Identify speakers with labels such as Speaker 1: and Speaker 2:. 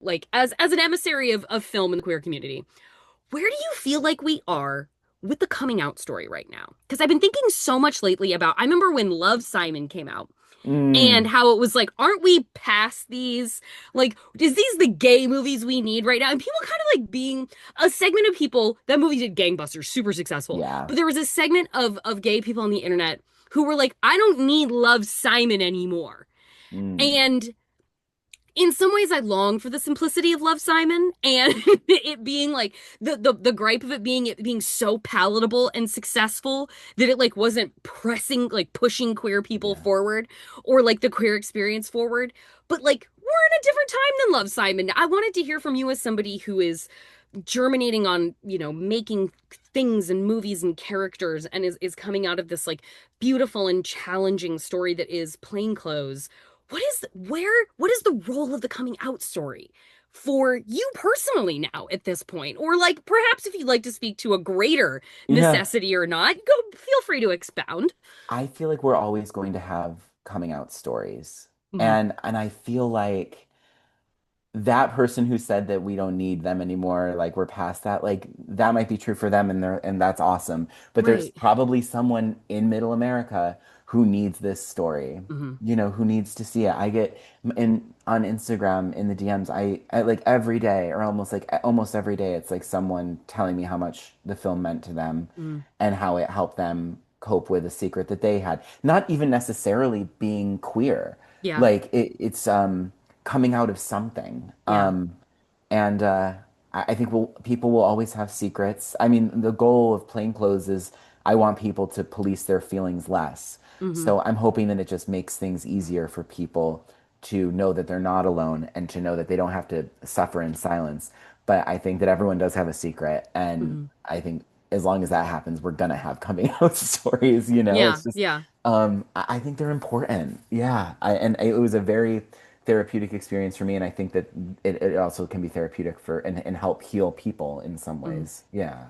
Speaker 1: like as an emissary of film in the queer community, where do you feel like we are with the coming out story right now? Because I've been thinking so much lately about, I remember when Love, Simon came out and
Speaker 2: Mm,
Speaker 1: how it was like, aren't we past these? Like, is these the gay movies we need right now? And people kind of like being a segment of people, that movie did gangbusters, super successful.
Speaker 2: yeah.
Speaker 1: But there was a segment of gay people on the internet who were like, I don't need Love, Simon anymore.
Speaker 2: Mm,
Speaker 1: And in some ways I long for the simplicity of Love, Simon, and it being like the gripe of it being so palatable and successful that it like wasn't pressing like pushing queer people
Speaker 2: yeah.
Speaker 1: forward or like the queer experience forward. But like we're in a different time than Love, Simon. I wanted to hear from you as somebody who is germinating on, making things and movies and characters and is coming out of this like beautiful and challenging story that is Plainclothes. What is the role of the coming out story for you personally now at this point? Or like perhaps if you'd like to speak to a greater
Speaker 2: Yeah.
Speaker 1: necessity or not, go feel free to expound.
Speaker 2: I feel like we're always going to have coming out stories.
Speaker 1: Mhm.
Speaker 2: And I feel like that person who said that we don't need them anymore, like we're past that, like that might be true for them and that's awesome. But there's
Speaker 1: Right.
Speaker 2: probably someone in middle America who needs this story,
Speaker 1: Hmm.
Speaker 2: who needs to see it. I get in on Instagram in the DMs, I like every day or almost every day, it's like someone telling me how much the film meant to them
Speaker 1: Mm.
Speaker 2: and how it helped them cope with a secret that they had. Not even necessarily being queer.
Speaker 1: Yeah.
Speaker 2: Like it's coming out of something.
Speaker 1: Yeah.
Speaker 2: And I think people will always have secrets. I mean, the goal of Plainclothes is I want people to police their feelings less.
Speaker 1: Hmm.
Speaker 2: So I'm hoping that it just makes things easier for people to know that they're not alone and to know that they don't have to suffer in silence. But I think that everyone does have a secret, and
Speaker 1: Hmm.
Speaker 2: I think as long as that happens, we're gonna have coming out stories, you know?
Speaker 1: Yeah.
Speaker 2: It's just
Speaker 1: Yeah.
Speaker 2: I think they're important. Yeah. And it was a very therapeutic experience for me, and I think that it also can be therapeutic and help heal people in some
Speaker 1: Mhm.
Speaker 2: ways. Yeah.